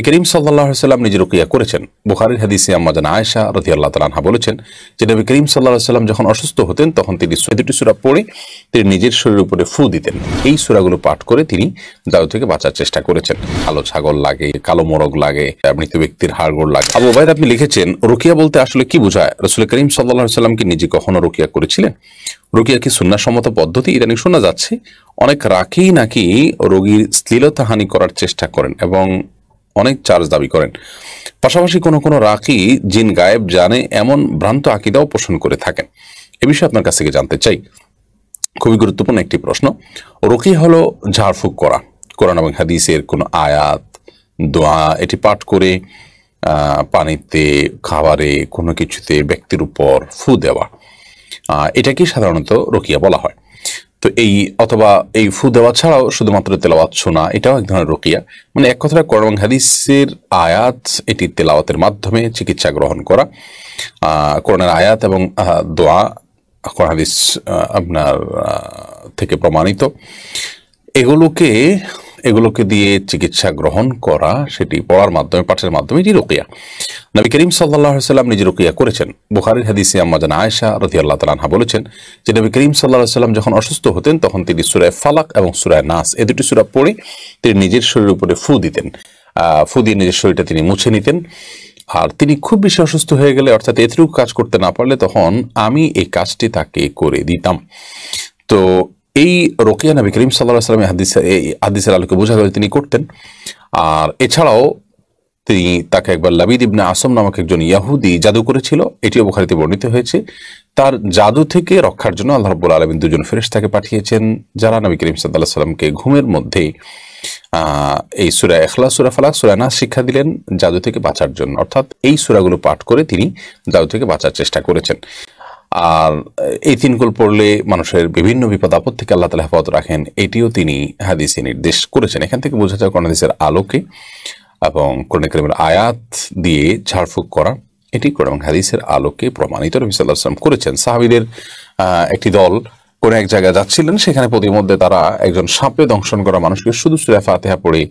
করিম সাল্লাল্লাহু আলাইহি ওয়াসাল্লাম নিজে রুকিয়া করেছেন। বুখারীর হাদিসে আম্মা জান আয়েশা রাদিয়াল্লাহু তাআলা আনহা বলেছেন যে নবী করিম সাল্লাল্লাহু আলাইহি ওয়াসাল্লাম যখন অসুস্থ হতেন তখন তিনি দুটি সূরা পড়ে তিনি নিজের শরীরের উপরে ফু দিতেন। এই সূরাগুলো পাঠ করে তিনি দাউ থেকে বাঁচার চেষ্টা করেছেন। কালো ছাগল লাগে, কালো মোরগ লাগে, মৃত ব্যক্তির হাড়গোড় লাগে। আবু উবাইদ আপনি লিখেছেন, রুকিয়া বলতে আসলে কি বোঝায়? রাসূল করিম সাল্লাল্লাহু আলাইহি ওয়াসাল্লাম কি নিজে কখনো রুকিয়া করেছিলেন? রুকিয়া কি সুন্নাহসম্মত পদ্ধতি? ইদানিং শোনা যাচ্ছে অনেক রাকি নাকি রোগীর শ্লীলতাহানি করার চেষ্টা করেন এবং অনেক চার্জ দাবি করেন। পাশাপাশি কোনো কোনো রাকি জিন গায়েব জানে এমন ভ্রান্ত আকীদাও পোষণ করে থাকেন। এ বিষয়ে আপনার কাছ থেকে জানতে চাই। খুবই গুরুত্বপূর্ণ একটি প্রশ্ন। রুকিয়া হলো ঝাড়ফুঁক করা, কোরআন এবং হাদিসের কোনো আয়াত, দোয়া এটি পাঠ করে পানিতে, খাবারে, কোনো কিছুতে ব্যক্তির উপর ফু দেওয়া, এটাকে সাধারণত রুকিয়া বলা হয়। তো অথবা এই ফু দেওয়া ছাড়াও শুধুমাত্র তেলাওয়াত শোনা, এটাও এক ধরনের রুকিয়া। মানে এক কথায় কোরআন এবং হাদিসের আয়াত এটি তেলাওয়াতের মাধ্যমে চিকিৎসা গ্রহণ করা, কোরআনের আয়াত এবং দোয়া কোরআন হাদিস আপনার থেকে প্রমাণিত, এগুলোকে দিয়ে চিকিৎসা গ্রহণ করা, সেটি পড়ার মাধ্যমে, পাঠের মাধ্যমে, এটি রুকিয়া। নবী করিম সাল্লাল্লাহু আলাইহি ওয়াসাল্লাম নিজে রুকিয়া করেছেন। বুখারীর হাদিসে আম্মা জান আয়েশা রাদিয়াল্লাহু তাআলা আনহা বলেছেন যে নবী করিম সাল্লাল্লাহু আলাইহি ওয়াসাল্লাম যখন অসুস্থ হতেন তখন তিনি সূরা ফালাক এবং সূরা নাস এই দুটি সূরা পড়ে তিনি নিজের শরীরের উপরে ফু দিতেন। ফু দিয়ে নিজের শরীরটা তিনি মুছে নিতেন। আর তিনি খুব বেশি অসুস্থ হয়ে গেলে, অর্থাৎ এতটুকু কাজ করতে না পারলে, তখন আমি এই কাজটি তাকে করে দিতাম। তো এই রুকিয়া নবী করিম সাল্লাল্লাহু আলাইহি ওয়াসাল্লাম হাদিসের আলোকে বোঝা গেল তিনি করতেন। আর এছাড়াও তিনি তাকে একবার লাবিদ ইবনে আসম নামক একজন ইয়াহুদি জাদু করেছিল, এটিও বুখারীতে বর্ণিত হয়েছে। তার জাদু থেকে রক্ষার জন্য আল্লাহ রাব্বুল আলামিন দুজন ফেরেশতাকে পাঠিয়েছেন, যারা নবী করিম সাল্লাল্লাহু আলাইহি ওয়াসাল্লামকে ঘুমের মধ্যে এই সূরা ইখলাস, সূরা ফালাক, সূরা নাস শিক্ষা দিলেন জাদু থেকে বাঁচার জন্য। অর্থাৎ এই সূরাগুলো পাঠ করে তিনি জাদু থেকে বাঁচার চেষ্টা করেছেন। আর এই তিনগুলো পড়লে মানুষের বিভিন্ন বিপদ আপদ থেকে আল্লাহ তাআলা হেফাজত রাখেন, এটিও তিনি হাদিসে নির্দেশ করেছেন। এখান থেকে বোঝা যায় কোরআন হাদিসের আলোকে এবং কোরআন কারীমের আয়াত দিয়ে ঝাড়ফুঁক করা, এটি কোরআন এবং হাদিসের আলোকে প্রমাণিত নবী সাল্লাল্লাহু আলাইহি ওয়াসাল্লাম করেছেন। সাহাবীদের একটি দল কোন এক জায়গায় যাচ্ছিলেন, সেখানে প্রতিমধ্যে তারা একজন সাপে দংশন করা মানুষকে শুধু সূরা ফাতিহা পড়ে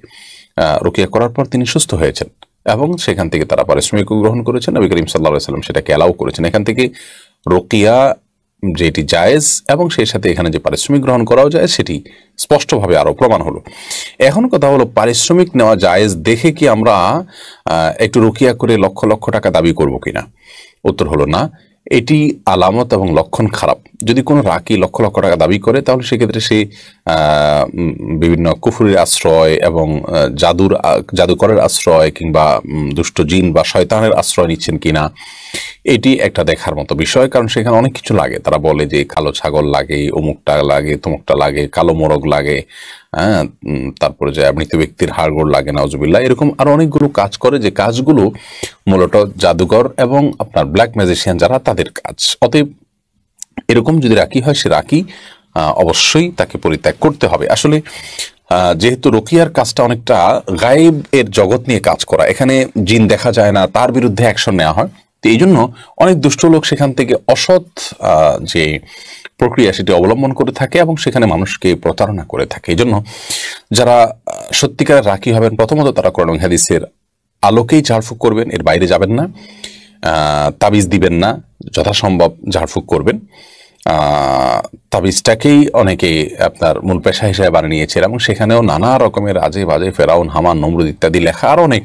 রুকিয়া করার পর তিনি সুস্থ হয়েছেন এবং সেখান থেকে তারা পারিশ্রমিক গ্রহণ করেছেন। নবী করিম সাল্লাল্লাহু আলাইহি ওয়াসাল্লাম সেটাকে অ্যালাউ করেছেন। এখান থেকে রুকিয়া যেটি জায়েজ এবং সেই সাথে এখানে যে পারিশ্রমিক গ্রহণ করাও যায় সেটি স্পষ্টভাবে আরো প্রমাণ হলো। এখন কথা হলো, পারিশ্রমিক নেওয়া জায়েজ দেখে কি আমরা একটু রুকিয়া করে লক্ষ লক্ষ টাকা দাবি করব কিনা? উত্তর হলো না। এটি আলামত এবং লক্ষণ খারাপ। যদি কোনো রাকি লক্ষ লক্ষ টাকা দাবি করে, তাহলে সেক্ষেত্রে সে বিভিন্ন কুফরের আশ্রয় এবং জাদুকরের আশ্রয় কিংবা দুষ্ট জিন বা শয়তানের আশ্রয় নিচ্ছেন কিনা, এটি একটা দেখার মতো বিষয়। কারণ সেখানে অনেক কিছু লাগে। তারা বলে যে কালো ছাগল লাগে, অমুকটা লাগে, তমুকটা লাগে, কালো মোরগ লাগে, তারপরে যে মৃত ব্যক্তির হাড়গোড় লাগে, নাউজুবিল্লাহ, এরকম আরো অনেকগুলো কাজ করে, যে কাজগুলো মূলত জাদুকর এবং আপনার ব্ল্যাক ম্যাজিশিয়ান যারা, তাদের কাজ। অতএব এরকম যদি রাকি হয়, সে রাকি অবশ্যই তাকে পরিত্যাগ করতে হবে। আসলে যেহেতু রুকিয়ার কাজটা অনেকটা গায়েব এর জগৎ নিয়ে কাজ করা, এখানে জিন দেখা যায় না, তার বিরুদ্ধে অ্যাকশন নেওয়া হয়। তো এই জন্য অনেক দুষ্ট লোক সেখান থেকে অসৎ যে প্রক্রিয়া সেটি অবলম্বন করে থাকে এবং সেখানে মানুষকে প্রতারণা করে থাকে। এই জন্য যারা সত্যিকার রাকি হবেন, প্রথমত তারা কোরআন এবং হাদিসের আলোকেই ঝাড়ফুঁক করবেন, এর বাইরে যাবেন না, তাবিজ দিবেন না, যথাসম্ভব ঝাড়ফুঁক করবেন। তাবিজটাকেই অনেকে আপনার মূল পেশা হিসেবে বানিয়ে নিয়েছে এবং সেখানেও নানা রকমের আজে বাজে ফেরাউন, হামান, নমরুদ ইত্যাদি লেখা আর অনেক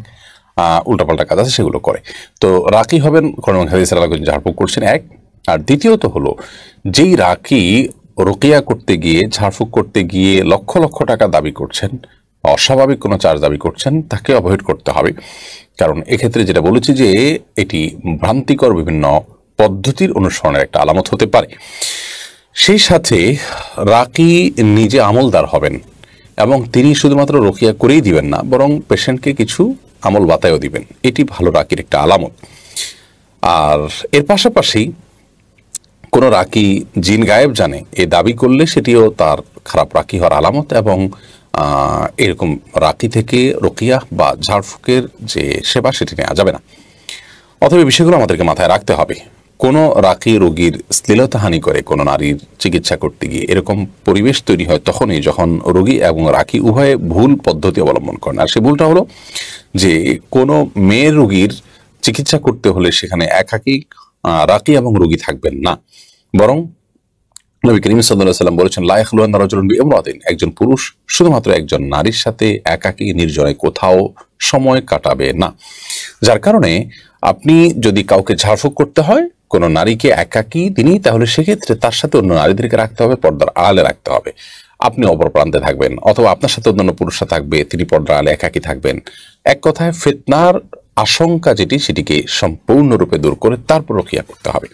উল্টাপাল্টা কাজ আছে, সেগুলো করে। তো রাকি হবেন, কোরআন এবং হাদিসের আলোকে ঝাড়ফুঁক করছেন, এক। আর দ্বিতীয়ত হলো, যেই রাকি রুকিয়া করতে গিয়ে, ঝাড়ফুঁক করতে গিয়ে লক্ষ লক্ষ টাকা দাবি করছেন, অস্বাভাবিক কোনো চার্জ দাবি করছেন, তাকে অ্যাভয়েড করতে হবে। কারণ এক্ষেত্রে যেটা বলেছি যে এটি ভ্রান্তিকর বিভিন্ন পদ্ধতির অনুসরণের একটা আলামত হতে পারে। সেই সাথে রাকি নিজে আমলদার হবেন এবং তিনি শুধুমাত্র রুকিয়া করেই দিবেন না, বরং পেশেন্টকে কিছু আমল বাতায়ও দিবেন। এটি ভালো রাকির একটা আলামত। আর এর পাশাপাশি কোনো রাকি জিন গায়েব জানে এ দাবি করলে সেটিও তার খারাপ রাকি হওয়ার আলামত এবং এরকম রাকি থেকে রুকিয়া বা ঝাড়ফুঁকের যে সেবা সেটি নেওয়া যাবে না। অথবা বিষয়গুলো আমাদেরকে মাথায় রাখতে হবে। কোনো রাকি রোগীর শ্লীলতাহানি করে কোনো নারীর চিকিৎসা করতে গিয়ে এরকম পরিবেশ তৈরি হয় তখনই যখন রোগী এবং রাকি উভয়ে ভুল পদ্ধতি অবলম্বন করেন। আর সে ভুলটা হলো যে কোনো মেয়ের রোগীর চিকিৎসা করতে হলে সেখানে একাকী রাকি এবং রোগী থাকবেন না, বরং নবী করিম সাল্লাল্লাহু আলাইহি ওয়াসাল্লাম বলেছেন লা ইয়াখলুওয়ান্না রাজুলুন বিইমরাতিন, একজন পুরুষ শুধুমাত্র একজন নারীর সাথে একাকী নির্জনে কোথাও সময় কাটাবে না। যার কারণে আপনি যদি কাউকে ঝাড়ফুঁক করতে হয় কোনো নারীকে একাকী তিনি, তাহলে সেক্ষেত্রে তার সাথে অন্য নারীদেরকে রাখতে হবে, পর্দার আড়ালে রাখতে হবে। আপনি অপর প্রান্তে থাকবেন অথবা আপনার সাথে অন্যান্য পুরুষরা থাকবে, তিনি পর্দার আড়ালে একাকী থাকবেন। এক কথায় ফিতনার আশঙ্কা যেটি সেটিকে সম্পূর্ণরূপে দূর করে তারপর রুকিয়া করতে হবে।